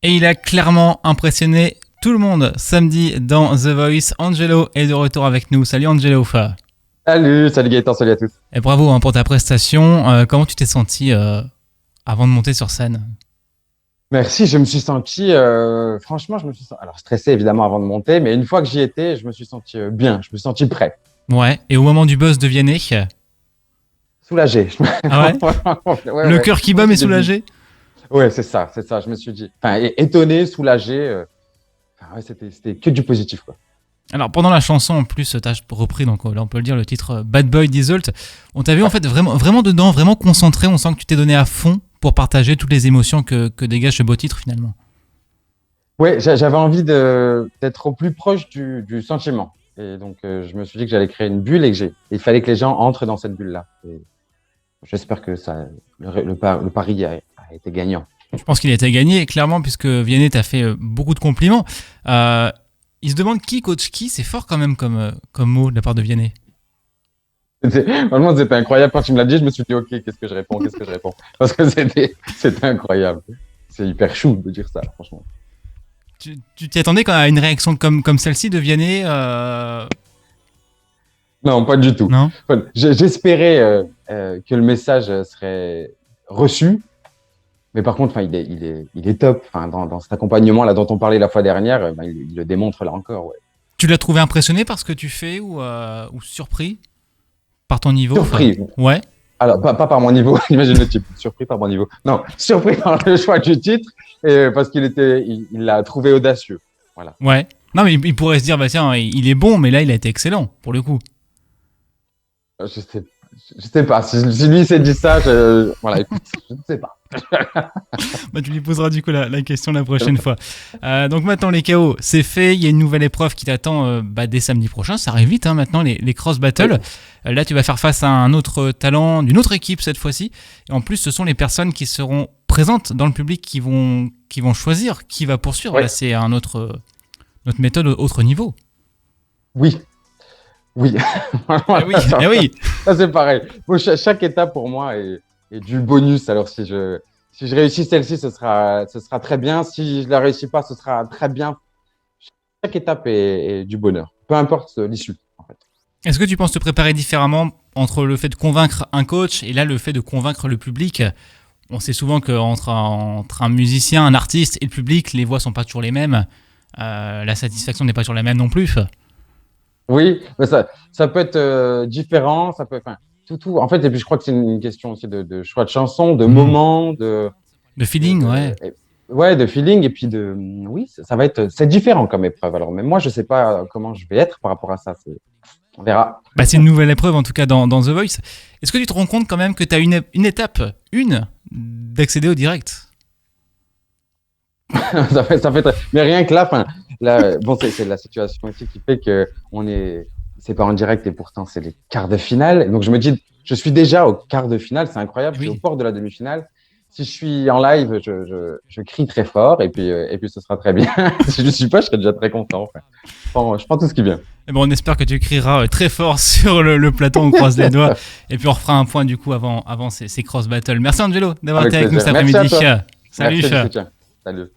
Et il a clairement impressionné tout le monde samedi dans The Voice. Angelo est de retour avec nous. Salut Angelo. Salut Gaëtan, salut à tous. Et bravo pour ta prestation. Comment tu t'es senti avant de monter sur scène? Merci, je me suis senti, franchement, je me suis senti, alors stressé évidemment avant de monter, mais une fois que j'y étais, je me suis senti bien, je me suis senti prêt, Ouais, et au moment du buzz de Vianney, soulagé. ah ouais, le cœur qui bat mais soulagé. Ouais, c'est ça, je me suis dit, enfin, étonné, soulagé, enfin, ouais, c'était que du positif, quoi. Alors pendant la chanson en plus t'as repris, donc là on peut le dire, le titre Bad Boy Disult. On t'a vu en fait vraiment dedans, vraiment concentré. On sent que tu t'es donné à fond pour partager toutes les émotions que dégage ce beau titre finalement. Ouais, j'avais envie d'être au plus proche du sentiment. Et donc, je me suis dit que j'allais créer une bulle et il fallait que les gens entrent dans cette bulle-là. Et j'espère que le pari a été gagnant. Je pense qu'il a été gagné clairement puisque Vianney t'a fait beaucoup de compliments. Il se demande qui coach qui, c'est fort quand même comme mot de la part de Vianney. Franchement, c'était incroyable. Quand tu me l'as dit, je me suis dit, OK, qu'est-ce que je réponds? Parce que c'était incroyable. C'est hyper chou de dire ça, franchement. Tu t'y attendais quand à une réaction comme celle-ci de Vianney Non, pas du tout. Non. J'espérais que le message serait reçu. Mais par contre, enfin, il est top. Enfin, dans cet accompagnement là dont on parlait la fois dernière, ben, il le démontre là encore. Ouais. Tu l'as trouvé impressionné par ce que tu fais ou surpris par ton niveau? Surpris. Ouais. Alors, pas par mon niveau. Imagine le type. Surpris par mon niveau. Non, surpris par le choix du titre parce il l'a trouvé audacieux. Voilà. Ouais. Non, mais il pourrait se dire, bah tiens, il est bon, mais là, il a été excellent pour le coup. Je sais pas. Si lui s'est dit ça, voilà, écoute, je ne sais pas. Bah, tu lui poseras du coup la question la prochaine fois. Donc maintenant, les KO, c'est fait. Il y a une nouvelle épreuve qui t'attend dès samedi prochain. Ça arrive vite maintenant, les cross battles. Oui. Là, tu vas faire face à un autre talent d'une autre équipe cette fois-ci. Et en plus, ce sont les personnes qui seront présentes dans le public qui vont choisir qui va poursuivre. Oui. Là, c'est notre méthode autre niveau. Oui. Oui. oui. Ça, c'est pareil. Bon, chaque étape pour moi est du bonus. Alors, si je réussis celle-ci, ce sera très bien. Si je la réussis pas, ce sera très bien. Chaque étape est du bonheur. Peu importe l'issue, en fait. Est-ce que tu penses te préparer différemment entre le fait de convaincre un coach et là, le fait de convaincre le public? On sait souvent qu'entre un musicien, un artiste et le public, les voix sont pas toujours les mêmes. La satisfaction n'est pas toujours la même non plus. Oui, mais ça peut être différent, ça peut, enfin, tout. En fait, et puis je crois que c'est une question aussi de choix de chansons, de moments, de feeling, ouais. Ouais, de feeling, et puis oui, ça va être, c'est différent comme épreuve. Alors, mais moi, je sais pas comment je vais être par rapport à ça. On verra. Bah, c'est une nouvelle épreuve, en tout cas, dans The Voice. Est-ce que tu te rends compte quand même que tu as une étape, d'accéder au direct? ça fait mais rien que là, enfin, là, bon, c'est la situation ici qui fait que c'est pas en direct et pourtant c'est les quarts de finale. Donc je me dis, je suis déjà au quart de finale, c'est incroyable, oui. Je suis au port de la demi-finale. Si je suis en live, je crie très fort et puis ce sera très bien. Si je suis pas, je serai déjà très content. Enfin, je prends tout ce qui vient. Et bon, on espère que tu crieras très fort sur le plateau, on croise les doigts. Et puis on refera un point du coup avant ces cross battles. Merci Angelo d'avoir été avec nous cet après-midi. Salut. Merci, Salut.